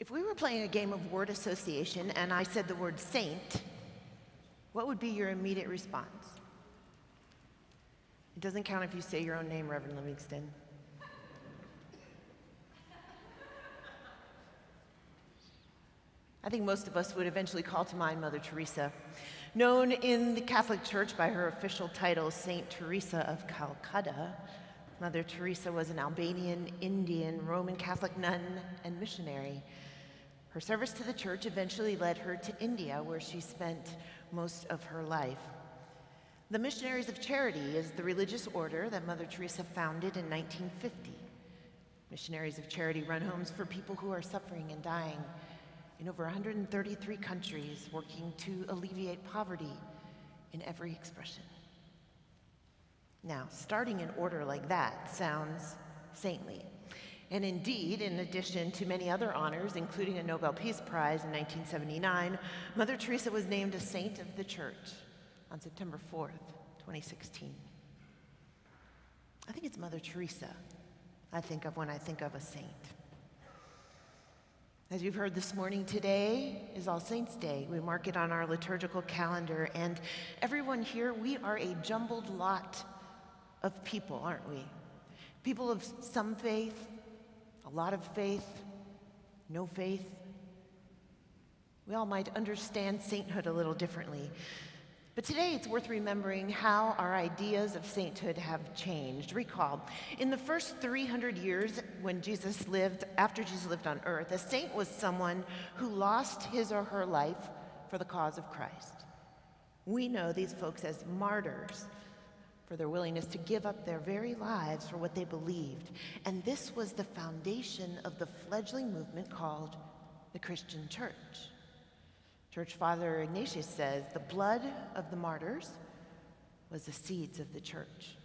If we were playing a game of word association and I said the word saint, what would be your immediate response? It doesn't count if you say your own name, Reverend Livingston. I think most of us would eventually call to mind Mother Teresa. Known in the Catholic Church by her official title, Saint Teresa of Calcutta, Mother Teresa was an Albanian, Indian, Roman Catholic nun and missionary. Her service to the church eventually led her to India, where she spent most of her life. The Missionaries of Charity is the religious order that Mother Teresa founded in 1950. Missionaries of Charity run homes for people who are suffering and dying in over 133 countries, working to alleviate poverty in every expression. Now, starting an order like that sounds saintly. And indeed, in addition to many other honors, including a Nobel Peace Prize in 1979, Mother Teresa was named a saint of the church on September 4th, 2016. I think it's Mother Teresa I think of when I think of a saint. As you've heard this morning, today is All Saints' Day. We mark it on our liturgical calendar, and everyone here, we are a jumbled lot of people, aren't we? People of some faith, a lot of faith, no faith. We all might understand sainthood a little differently. But today it's worth remembering how our ideas of sainthood have changed. Recall, in the first 300 years when after Jesus lived on earth, a saint was someone who lost his or her life for the cause of Christ. We know these folks as martyrs for their willingness to give up their very lives for what they believed. And this was the foundation of the fledgling movement called the Christian Church. Church Father Ignatius says, the blood of the martyrs was the seeds of the church.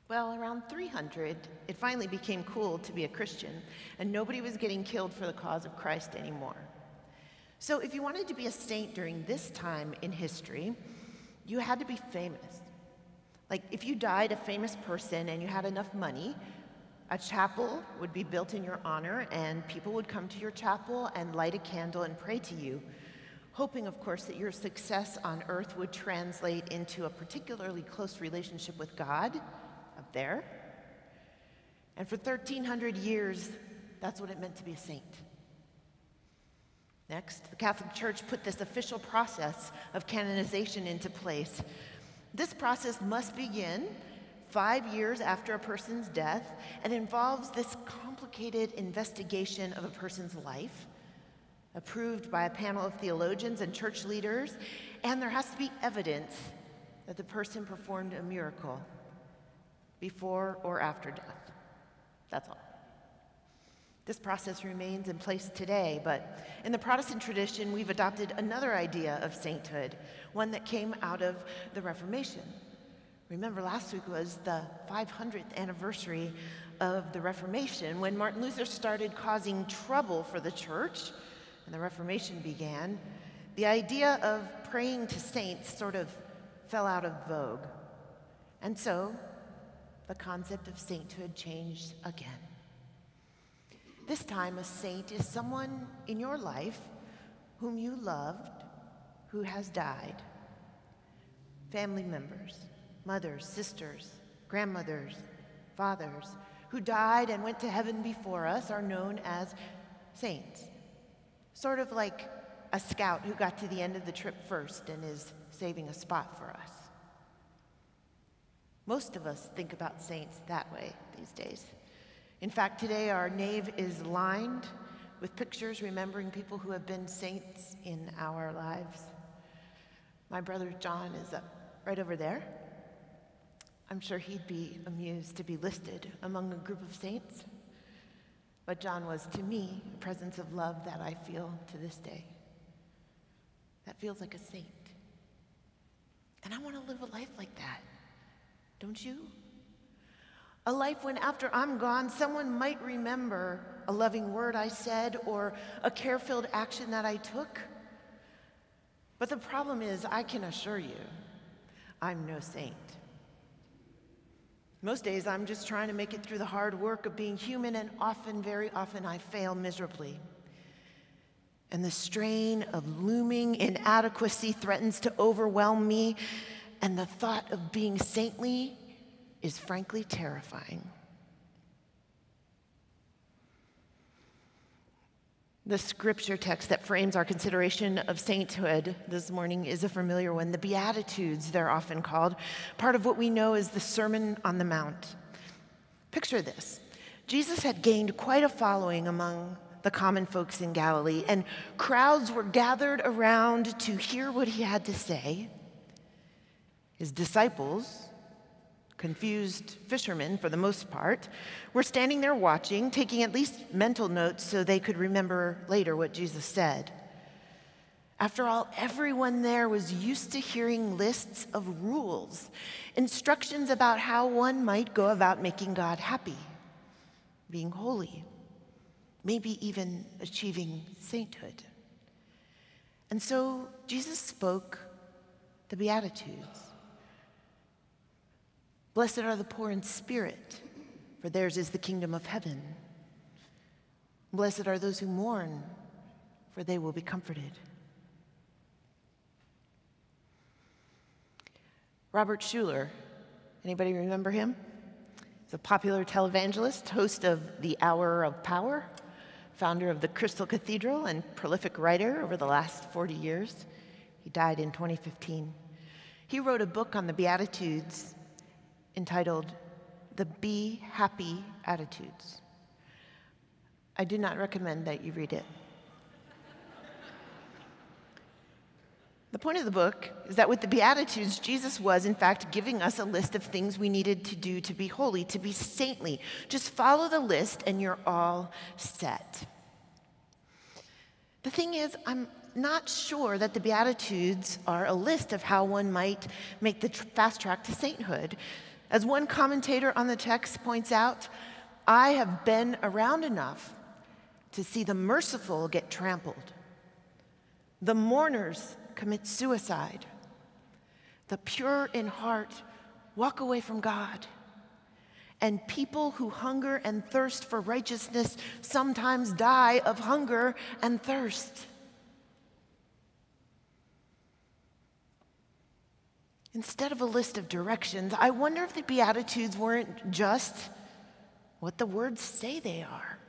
Well, around 300, it finally became cool to be a Christian, and nobody was getting killed for the cause of Christ anymore. So if you wanted to be a saint during this time in history, you had to be famous. Like, if you died a famous person and you had enough money, a chapel would be built in your honor, and people would come to your chapel and light a candle and pray to you, hoping, of course, that your success on earth would translate into a particularly close relationship with God up there. And for 1,300 years, that's what it meant to be a saint. Next, the Catholic Church put this official process of canonization into place. This process must begin 5 years after a person's death and involves this complicated investigation of a person's life, approved by a panel of theologians and church leaders, and there has to be evidence that the person performed a miracle before or after death. That's all. This process remains in place today, but in the Protestant tradition, we've adopted another idea of sainthood, one that came out of the Reformation. Remember, last week was the 500th anniversary of the Reformation, when Martin Luther started causing trouble for the church and the Reformation began. The idea of praying to saints sort of fell out of vogue. And so the concept of sainthood changed again. This time, a saint is someone in your life whom you loved, who has died. Family members, mothers, sisters, grandmothers, fathers, who died and went to heaven before us are known as saints. Sort of like a scout who got to the end of the trip first and is saving a spot for us. Most of us think about saints that way these days. In fact, today our nave is lined with pictures remembering people who have been saints in our lives. My brother John is up right over there. I'm sure he'd be amused to be listed among a group of saints. But John was, to me, a presence of love that I feel to this day. That feels like a saint. And I want to live a life like that. Don't you? A life when after I'm gone, someone might remember a loving word I said or a care-filled action that I took. But the problem is, I can assure you, I'm no saint. Most days, I'm just trying to make it through the hard work of being human, and often, very often, I fail miserably. And the strain of looming inadequacy threatens to overwhelm me, and the thought of being saintly is frankly terrifying. The scripture text that frames our consideration of sainthood this morning is a familiar one. The Beatitudes, they're often called, part of what we know as the Sermon on the Mount. Picture this. Jesus had gained quite a following among the common folks in Galilee, and crowds were gathered around to hear what he had to say. His disciples, confused fishermen for the most part, were standing there watching, taking at least mental notes so they could remember later what Jesus said. After all, everyone there was used to hearing lists of rules, instructions about how one might go about making God happy, being holy, maybe even achieving sainthood. And so Jesus spoke the Beatitudes. Blessed are the poor in spirit, for theirs is the kingdom of heaven. Blessed are those who mourn, for they will be comforted. Robert Schuller, anybody remember him? He's a popular televangelist, host of The Hour of Power, founder of the Crystal Cathedral, and prolific writer over the last 40 years. He died in 2015. He wrote a book on the Beatitudes entitled The Be Happy Attitudes. I do not recommend that you read it. The point of the book is that with the Beatitudes, Jesus was, in fact, giving us a list of things we needed to do to be holy, to be saintly. Just follow the list and you're all set. The thing is, I'm not sure that the Beatitudes are a list of how one might make the fast track to sainthood. As one commentator on the text points out, I have been around enough to see the merciful get trampled, the mourners commit suicide, the pure in heart walk away from God, and people who hunger and thirst for righteousness sometimes die of hunger and thirst. Instead of a list of directions, I wonder if the Beatitudes weren't just what the words say they are: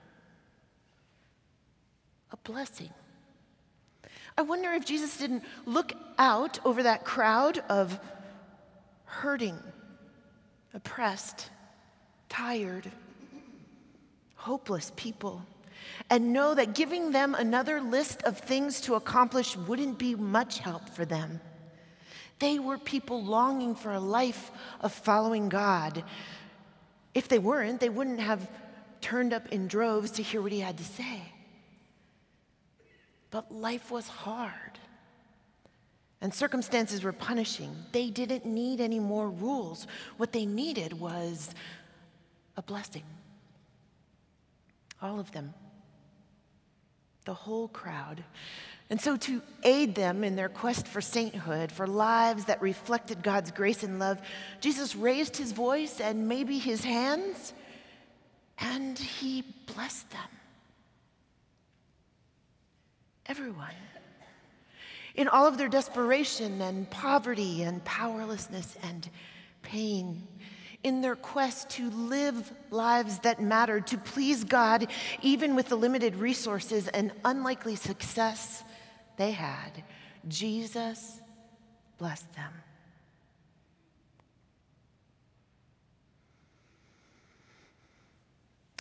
a blessing. I wonder if Jesus didn't look out over that crowd of hurting, oppressed, tired, hopeless people, and know that giving them another list of things to accomplish wouldn't be much help for them. They were people longing for a life of following God. If they weren't, they wouldn't have turned up in droves to hear what he had to say. But life was hard, and circumstances were punishing. They didn't need any more rules. What they needed was a blessing. All of them. The whole crowd. And so to aid them in their quest for sainthood, for lives that reflected God's grace and love, Jesus raised his voice and maybe his hands, and he blessed them. Everyone. In all of their desperation and poverty and powerlessness and pain, in their quest to live lives that mattered, to please God, even with the limited resources and unlikely success they had, Jesus blessed them.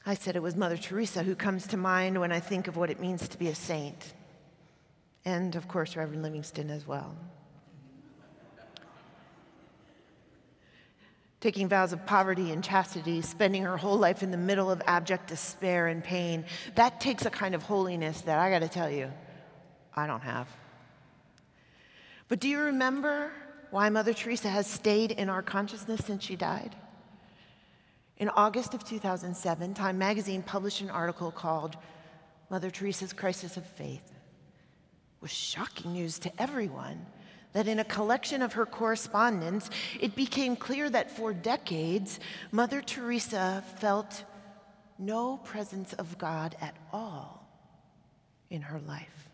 I said it was Mother Teresa who comes to mind when I think of what it means to be a saint. And, of course, Reverend Livingston as well. Taking vows of poverty and chastity, spending her whole life in the middle of abject despair and pain, that takes a kind of holiness that I got to tell you, I don't have. But do you remember why Mother Teresa has stayed in our consciousness since she died? In August of 2007, Time magazine published an article called Mother Teresa's Crisis of Faith. It was shocking news to everyone that in a collection of her correspondence, it became clear that for decades, Mother Teresa felt no presence of God at all in her life.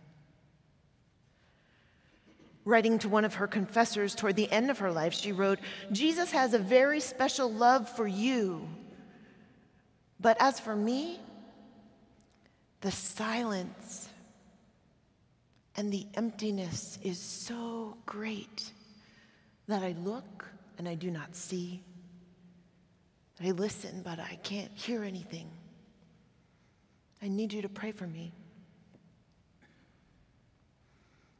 Writing to one of her confessors toward the end of her life, she wrote, "Jesus has a very special love for you. But as for me, the silence and the emptiness is so great that I look and I do not see. I listen, but I can't hear anything. I need you to pray for me."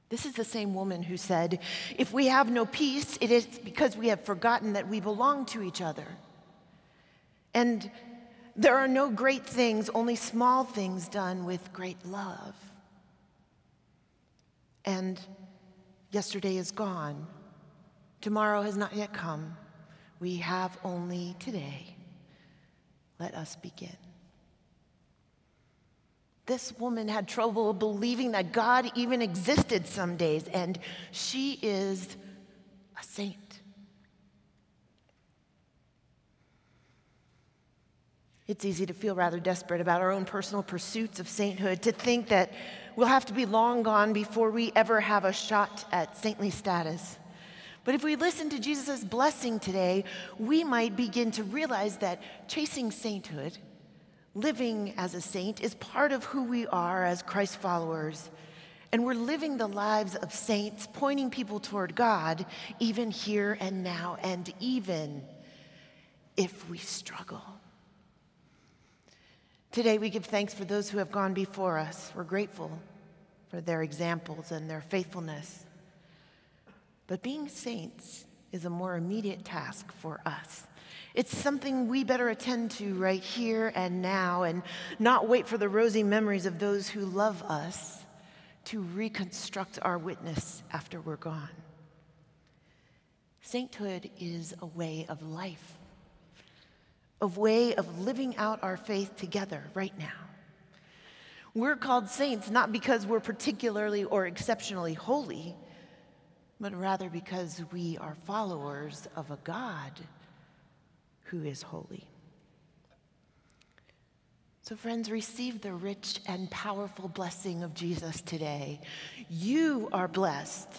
This is the same woman who said, "If we have no peace, it is because we have forgotten that we belong to each other. And there are no great things, only small things done with great love. And yesterday is gone. Tomorrow has not yet come. We have only today. Let us begin." This woman had trouble believing that God even existed some days, and she is a saint. It's easy to feel rather desperate about our own personal pursuits of sainthood, to think that we'll have to be long gone before we ever have a shot at saintly status. But if we listen to Jesus' blessing today, we might begin to realize that chasing sainthood, living as a saint, is part of who we are as Christ followers. And we're living the lives of saints, pointing people toward God, even here and now, and even if we struggle. Today, we give thanks for those who have gone before us. We're grateful for their examples and their faithfulness. But being saints is a more immediate task for us. It's something we better attend to right here and now, and not wait for the rosy memories of those who love us to reconstruct our witness after we're gone. Sainthood is a way of life, a way of living out our faith together right now. We're called saints not because we're particularly or exceptionally holy, but rather because we are followers of a God who is holy. So friends, receive the rich and powerful blessing of Jesus today. You are blessed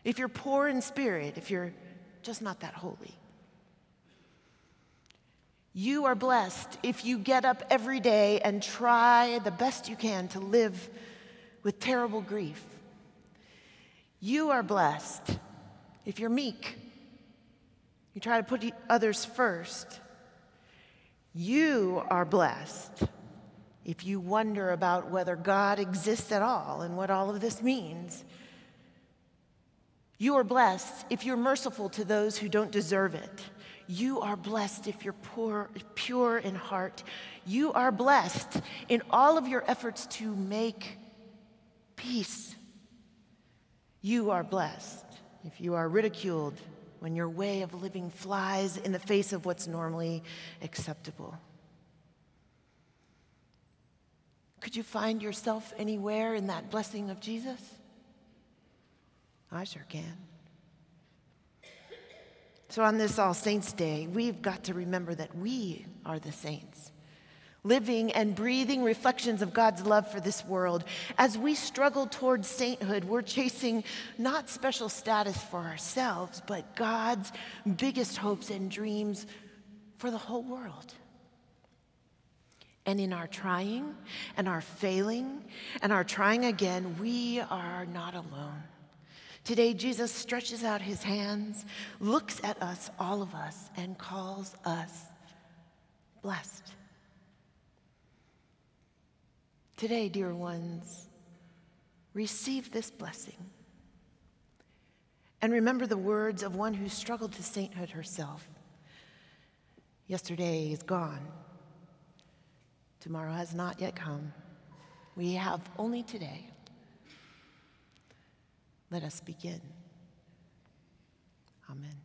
if you're poor in spirit, if you're just not that holy. You are blessed if you get up every day and try the best you can to live with terrible grief. You are blessed if you're meek. You try to put others first. You are blessed if you wonder about whether God exists at all and what all of this means. You are blessed if you're merciful to those who don't deserve it. You are blessed if you're pure in heart. You are blessed in all of your efforts to make peace. You are blessed if you are ridiculed when your way of living flies in the face of what's normally acceptable. Could you find yourself anywhere in that blessing of Jesus? I sure can. So on this All Saints Day, we've got to remember that we are the saints, living and breathing reflections of God's love for this world. As we struggle towards sainthood, we're chasing not special status for ourselves, but God's biggest hopes and dreams for the whole world. And in our trying and our failing and our trying again, we are not alone. Today, Jesus stretches out his hands, looks at us, all of us, and calls us blessed. Today, dear ones, receive this blessing. And remember the words of one who struggled to sainthood herself. Yesterday is gone. Tomorrow has not yet come. We have only today. Let us begin. Amen.